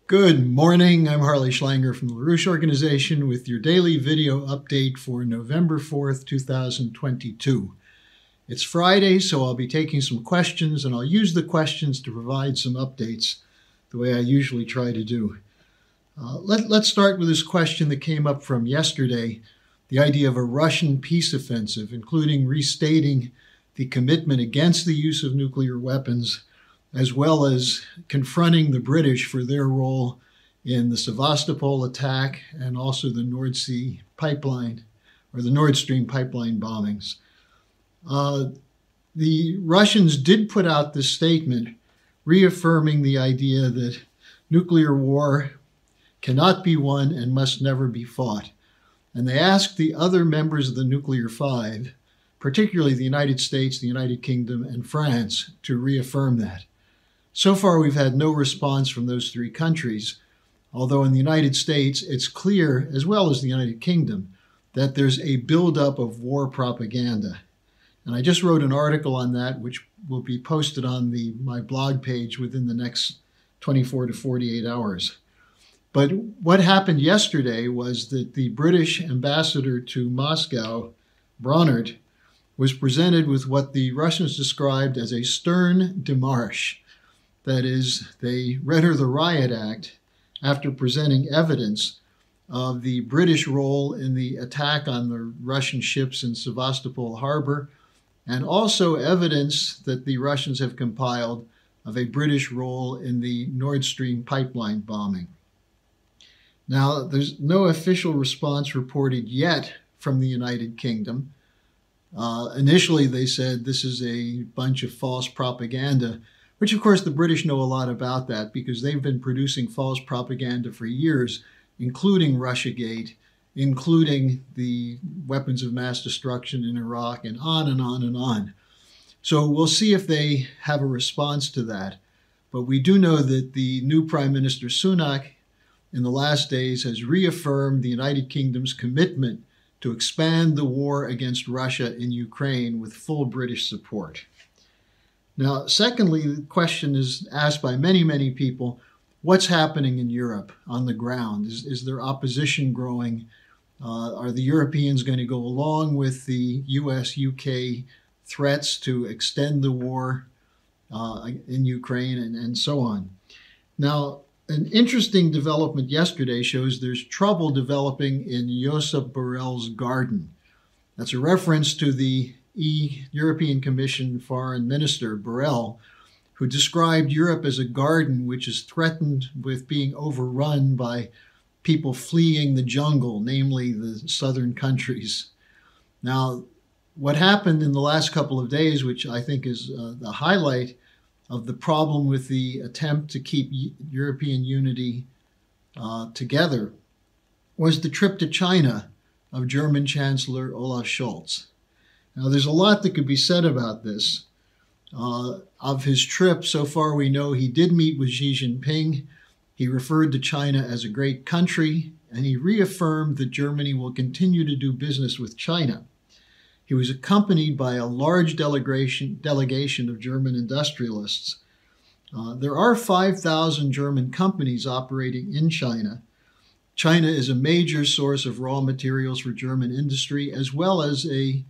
Good morning. I'm Harley Schlanger from the LaRouche Organization with your daily video update for November 4th, 2022. It's Friday, so I'll be taking some questions, and I'll use the questions to provide some updates the way I usually try to do. Let's start with this question that came up from yesterday, the idea of a Russian peace offensive, including restating the commitment against the use of nuclear weapons, as well as confronting the British for their role in the Sevastopol attack and also the Nord Stream pipeline bombings. The Russians did put out this statement reaffirming the idea that nuclear war cannot be won and must never be fought. And they asked the other members of the Nuclear Five, particularly the United States, the United Kingdom, and France, to reaffirm that. So far, we've had no response from those three countries, although in the United States, it's clear, as well as the United Kingdom, that there's a buildup of war propaganda. And I just wrote an article on that, which will be posted on my blog page within the next 24 to 48 hours. But what happened yesterday was that the British ambassador to Moscow, Braunert, was presented with what the Russians described as a stern démarche. That is, they read her the Riot Act after presenting evidence of the British role in the attack on the Russian ships in Sevastopol harbor, and also evidence that the Russians have compiled of a British role in the Nord Stream pipeline bombing. Now, there's no official response reported yet from the United Kingdom. Initially, they said this is a bunch of false propaganda, which of course the British know a lot about that because they've been producing false propaganda for years, including Russiagate, including the weapons of mass destruction in Iraq, and on and on and on. So we'll see if they have a response to that. But we do know that the new Prime Minister Sunak in the last days has reaffirmed the United Kingdom's commitment to expand the war against Russia in Ukraine with full British support. Now, secondly, the question is asked by many, many people, what's happening in Europe on the ground? Is there opposition growing? Are the Europeans going to go along with the US-UK threats to extend the war in Ukraine and so on? Now, an interesting development yesterday shows there's trouble developing in Josep Borrell's garden. That's a reference to the European Commission Foreign Minister Borrell, who described Europe as a garden which is threatened with being overrun by people fleeing the jungle, namely the southern countries. Now, what happened in the last couple of days, which I think is the highlight of the problem with the attempt to keep European unity together, was the trip to China of German Chancellor Olaf Scholz. Now, there's a lot that could be said about this. Of his trip, so far we know he did meet with Xi Jinping. He referred to China as a great country, and he reaffirmed that Germany will continue to do business with China. He was accompanied by a large delegation of German industrialists. There are 5,000 German companies operating in China. China is a major source of raw materials for German industry, as well as a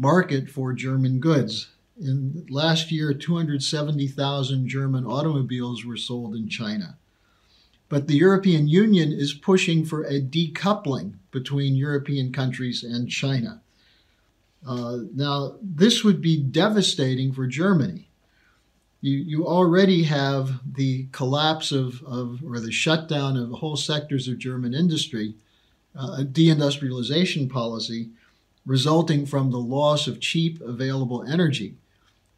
market for German goods. In last year, 270,000 German automobiles were sold in China. But the European Union is pushing for a decoupling between European countries and China. Now, this would be devastating for Germany. You already have the collapse or the shutdown of whole sectors of German industry, a deindustrialization policy, resulting from the loss of cheap available energy.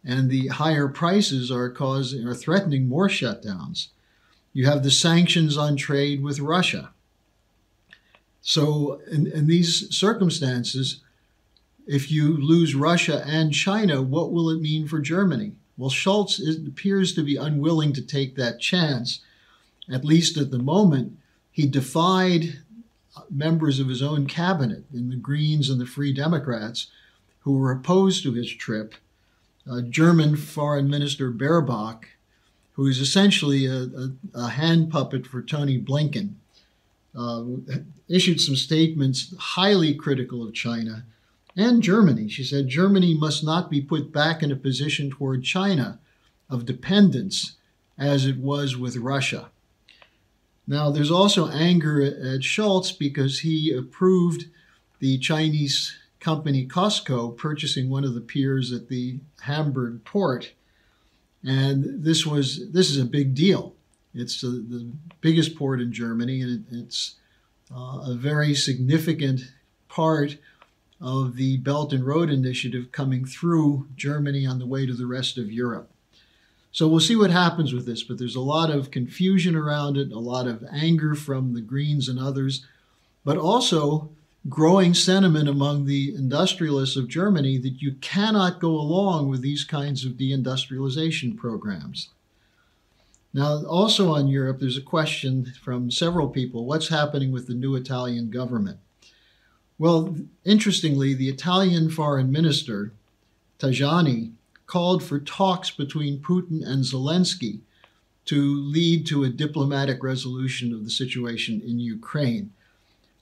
And the higher prices are threatening more shutdowns. You have the sanctions on trade with Russia. So in these circumstances, if you lose Russia and China, what will it mean for Germany? Well, Scholz appears to be unwilling to take that chance, at least at the moment. He defied members of his own cabinet in the Greens and the Free Democrats who were opposed to his trip. German Foreign Minister Baerbock who is essentially a hand puppet for Tony Blinken, issued some statements highly critical of China and Germany. She said Germany must not be put back in a position toward China of dependence as it was with Russia. Now, there's also anger at Scholz because he approved the Chinese company Costco purchasing one of the piers at the Hamburg port. And this is a big deal. It's the biggest port in Germany, and it's a very significant part of the Belt and Road Initiative coming through Germany on the way to the rest of Europe. So we'll see what happens with this, but there's a lot of confusion around it, a lot of anger from the Greens and others, but also growing sentiment among the industrialists of Germany that you cannot go along with these kinds of deindustrialization programs. Now, also on Europe, there's a question from several people, what's happening with the new Italian government? Well, interestingly, the Italian foreign minister, Tajani, called for talks between Putin and Zelensky to lead to a diplomatic resolution of the situation in Ukraine.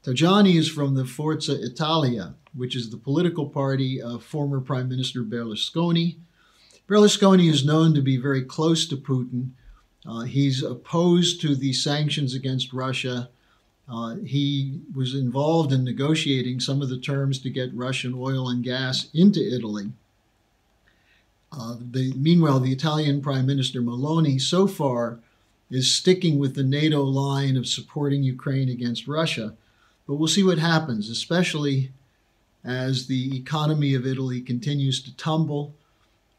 Tajani is from the Forza Italia, which is the political party of former Prime Minister Berlusconi. Berlusconi is known to be very close to Putin. He's opposed to the sanctions against Russia. He was involved in negotiating some of the terms to get Russian oil and gas into Italy. Meanwhile, the Italian Prime Minister Meloni so far is sticking with the NATO line of supporting Ukraine against Russia. But we'll see what happens, especially as the economy of Italy continues to tumble.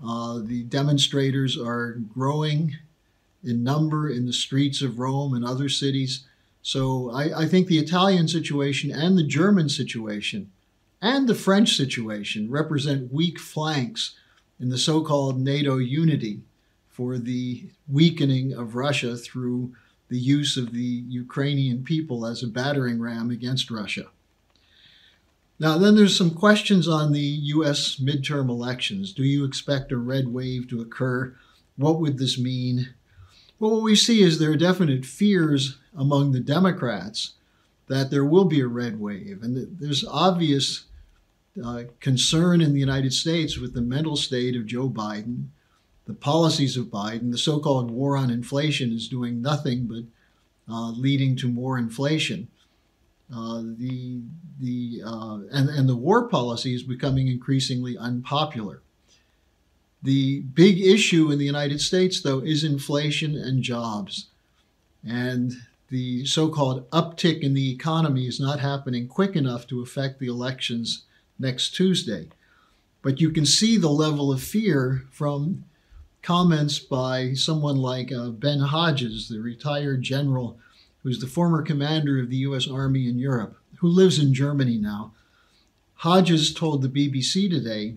The demonstrators are growing in number in the streets of Rome and other cities. So I think the Italian situation and the German situation and the French situation represent weak flanks in the so-called NATO unity for the weakening of Russia through the use of the Ukrainian people as a battering ram against Russia. Now, then there's some questions on the U.S. midterm elections. Do you expect a red wave to occur? What would this mean? Well, what we see is there are definite fears among the Democrats that there will be a red wave, and there's obvious concern in the United States with the mental state of Joe Biden, the policies of Biden. The so-called war on inflation is doing nothing but leading to more inflation. And the war policy is becoming increasingly unpopular. The big issue in the United States, though, is inflation and jobs. And the so-called uptick in the economy is not happening quick enough to affect the elections next Tuesday. But you can see the level of fear from comments by someone like Ben Hodges, the retired general who's the former commander of the U.S. Army in Europe, who lives in Germany now. Hodges told the BBC today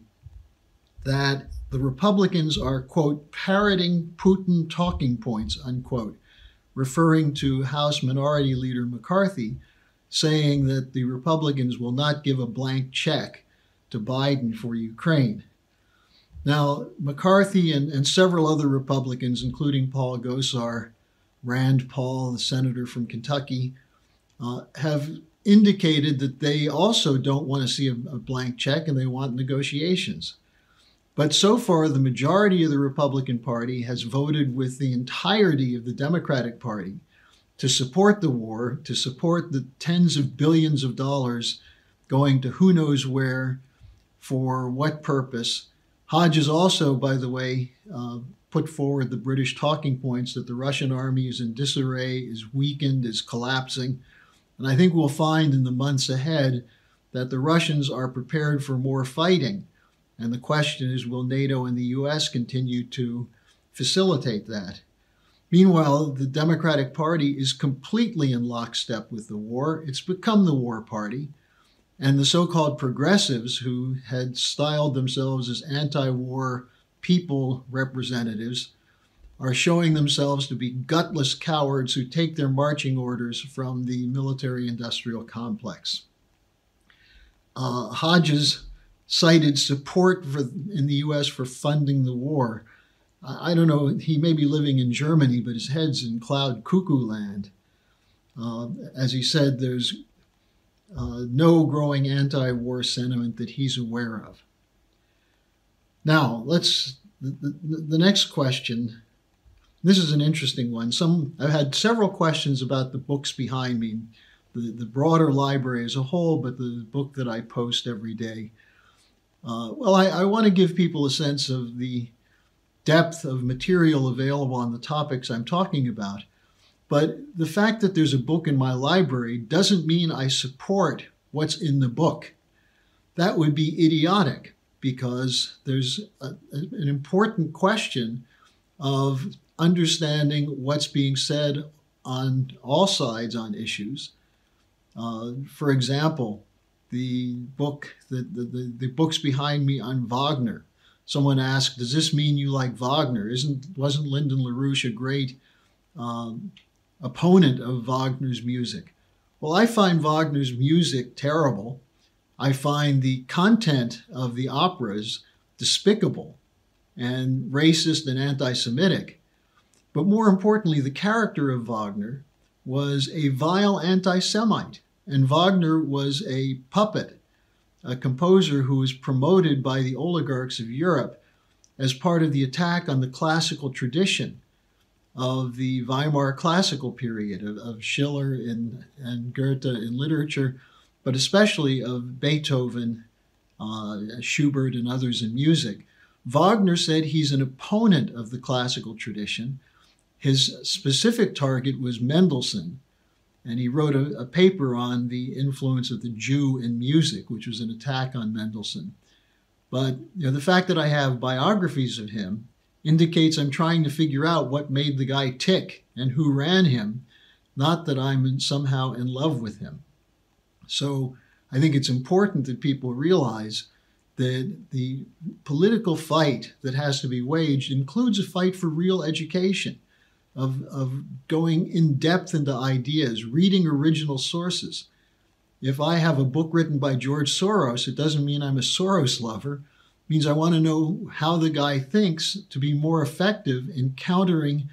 that the Republicans are, quote, parroting Putin talking points, unquote, referring to House Minority Leader McCarthy, saying that the Republicans will not give a blank check to Biden for Ukraine. Now, McCarthy and several other Republicans, including Paul Gosar, Rand Paul, the senator from Kentucky, have indicated that they also don't want to see a blank check and they want negotiations. But so far, the majority of the Republican Party has voted with the entirety of the Democratic Party to support the war, to support the tens of billions of dollars going to who knows where, for what purpose. Hodges also, by the way, put forward the British talking points that the Russian army is in disarray, is weakened, is collapsing. And I think we'll find in the months ahead that the Russians are prepared for more fighting. And the question is, will NATO and the U.S. continue to facilitate that? Meanwhile, the Democratic Party is completely in lockstep with the war. It's become the war party. And the so-called progressives, who had styled themselves as anti-war people representatives, are showing themselves to be gutless cowards who take their marching orders from the military-industrial complex. Hodges cited support in the U.S. for funding the war. I don't know, he may be living in Germany, but his head's in cloud cuckoo land. As he said, there's no growing anti-war sentiment that he's aware of. Now, the next question. This is an interesting one. I've had several questions about the books behind me, the broader library as a whole, but the book that I post every day. I want to give people a sense of the depth of material available on the topics I'm talking about. But the fact that there's a book in my library doesn't mean I support what's in the book. That would be idiotic, because there's an important question of understanding what's being said on all sides on issues. For example, the books behind me on Wagner. Someone asked, does this mean you like Wagner? Wasn't Lyndon LaRouche a great opponent of Wagner's music? Well, I find Wagner's music terrible. I find the content of the operas despicable and racist and anti-Semitic. But more importantly, the character of Wagner was a vile anti-Semite, and Wagner was a puppet, a composer who was promoted by the oligarchs of Europe as part of the attack on the classical tradition of the Weimar classical period, of Schiller and Goethe in literature, but especially of Beethoven, Schubert, and others in music. Wagner said he's an opponent of the classical tradition. His specific target was Mendelssohn, and he wrote a paper on the influence of the Jew in music, which was an attack on Mendelssohn. But the fact that I have biographies of him indicates I'm trying to figure out what made the guy tick and who ran him, not that I'm somehow in love with him. So I think it's important that people realize that the political fight that has to be waged includes a fight for real education, of going in depth into ideas, reading original sources. If I have a book written by George Soros, it doesn't mean I'm a Soros lover. It means I want to know how the guy thinks to be more effective in countering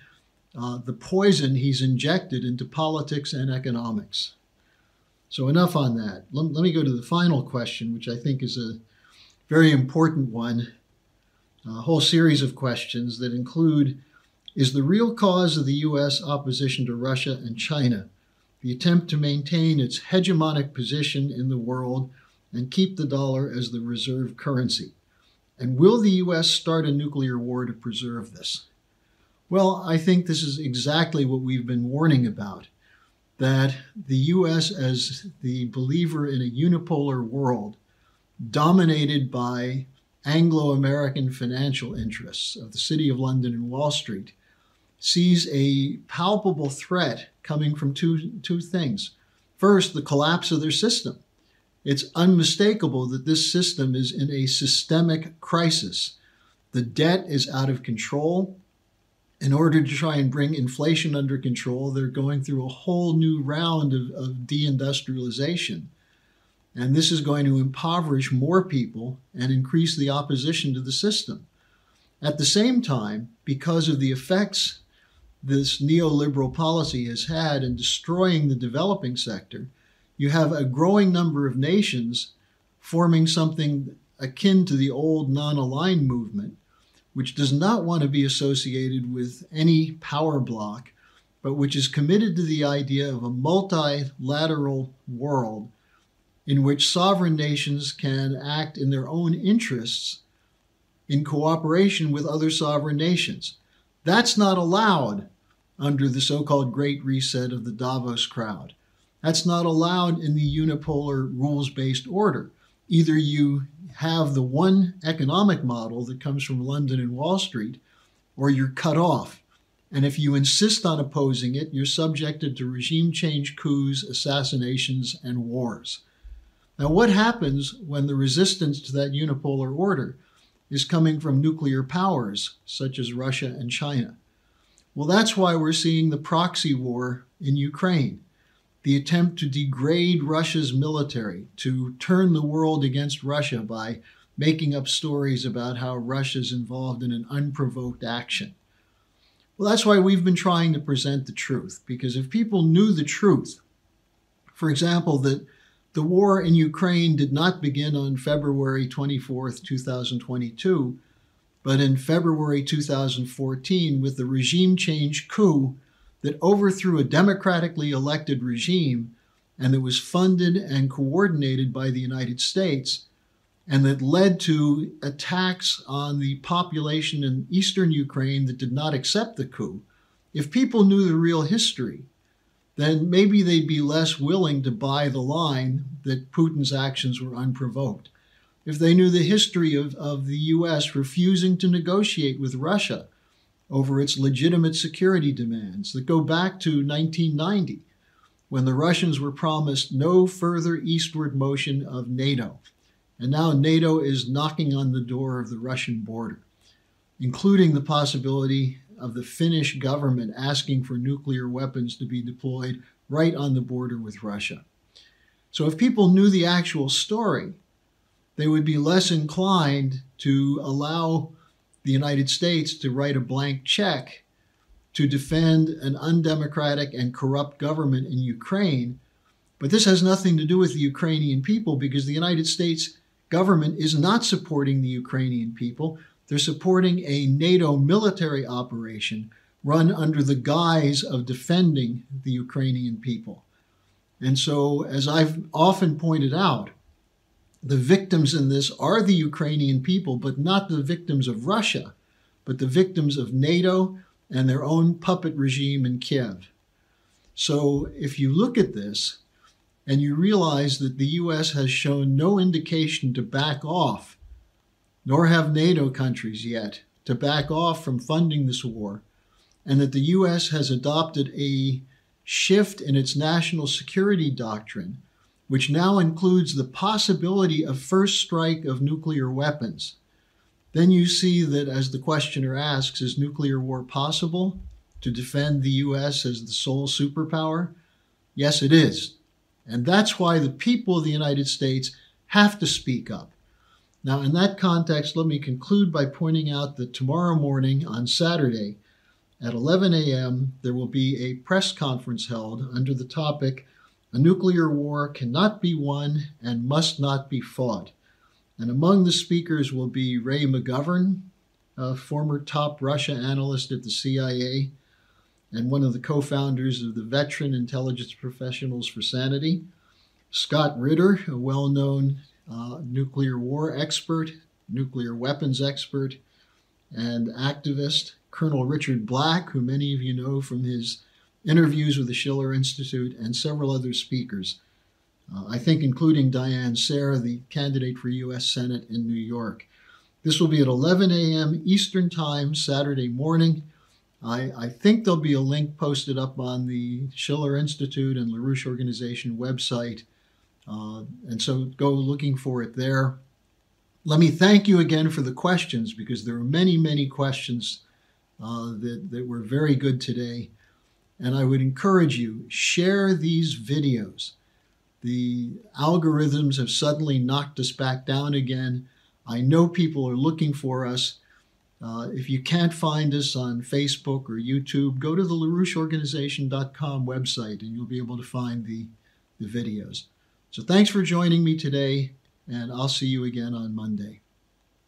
the poison he's injected into politics and economics. So enough on that. Let me go to the final question, which I think is a very important one. A whole series of questions that include, is the real cause of the U.S. opposition to Russia and China the attempt to maintain its hegemonic position in the world and keep the dollar as the reserve currency? And will the U.S. start a nuclear war to preserve this? Well, I think this is exactly what we've been warning about, that the U.S. as the believer in a unipolar world dominated by Anglo-American financial interests of the City of London and Wall Street sees a palpable threat coming from two things. First, the collapse of their system. It's unmistakable that this system is in a systemic crisis. The debt is out of control. In order to try and bring inflation under control, they're going through a whole new round of deindustrialization. And this is going to impoverish more people and increase the opposition to the system. At the same time, because of the effects this neoliberal policy has had in destroying the developing sector, you have a growing number of nations forming something akin to the old non-aligned movement, which does not want to be associated with any power bloc, but which is committed to the idea of a multilateral world in which sovereign nations can act in their own interests in cooperation with other sovereign nations. That's not allowed under the so-called Great Reset of the Davos crowd. That's not allowed in the unipolar rules-based order. Either you have the one economic model that comes from London and Wall Street, or you're cut off. And if you insist on opposing it, you're subjected to regime change, coups, assassinations, and wars. Now, what happens when the resistance to that unipolar order is coming from nuclear powers, such as Russia and China? Well, that's why we're seeing the proxy war in Ukraine, the attempt to degrade Russia's military, to turn the world against Russia by making up stories about how Russia's involved in an unprovoked action. Well, that's why we've been trying to present the truth, because if people knew the truth, for example, that the war in Ukraine did not begin on February 24th, 2022, but in February 2014 with the regime change coup that overthrew a democratically elected regime and that was funded and coordinated by the United States, and that led to attacks on the population in eastern Ukraine that did not accept the coup. If people knew the real history, then maybe they'd be less willing to buy the line that Putin's actions were unprovoked. If they knew the history of the U.S. refusing to negotiate with Russia over its legitimate security demands that go back to 1990, when the Russians were promised no further eastward motion of NATO. And now NATO is knocking on the door of the Russian border, including the possibility of the Finnish government asking for nuclear weapons to be deployed right on the border with Russia. So if people knew the actual story, they would be less inclined to allow the United States to write a blank check to defend an undemocratic and corrupt government in Ukraine. But this has nothing to do with the Ukrainian people, because the United States government is not supporting the Ukrainian people. They're supporting a NATO military operation run under the guise of defending the Ukrainian people. And so, as I've often pointed out, the victims in this are the Ukrainian people, but not the victims of Russia, but the victims of NATO and their own puppet regime in Kiev. So if you look at this and you realize that the U.S. has shown no indication to back off, nor have NATO countries yet to back off from funding this war, and that the U.S. has adopted a shift in its national security doctrine, which now includes the possibility of first strike of nuclear weapons, then you see that, as the questioner asks, is nuclear war possible to defend the U.S. as the sole superpower? Yes, it is. And that's why the people of the United States have to speak up. Now, in that context, let me conclude by pointing out that tomorrow morning, on Saturday, at 11 a.m., there will be a press conference held under the topic, "A Nuclear War Cannot Be Won and Must Not Be Fought." And among the speakers will be Ray McGovern, a former top Russia analyst at the CIA and one of the co-founders of the Veteran Intelligence Professionals for Sanity, Scott Ritter, a well-known nuclear war expert, nuclear weapons expert, and activist, Colonel Richard Black, who many of you know from his interviews with the Schiller Institute, and several other speakers. I think including Diane Sayre, the candidate for U.S. Senate in New York. This will be at 11 a.m. Eastern Time, Saturday morning. I think there'll be a link posted up on the Schiller Institute and LaRouche Organization website, and so go looking for it there. Let me thank you again for the questions, because there are many, many questions that were very good today. And I would encourage you, share these videos. The algorithms have suddenly knocked us back down again. I know people are looking for us. If you can't find us on Facebook or YouTube, go to the LaRoucheOrganization.com website and you'll be able to find the videos. So thanks for joining me today, and I'll see you again on Monday.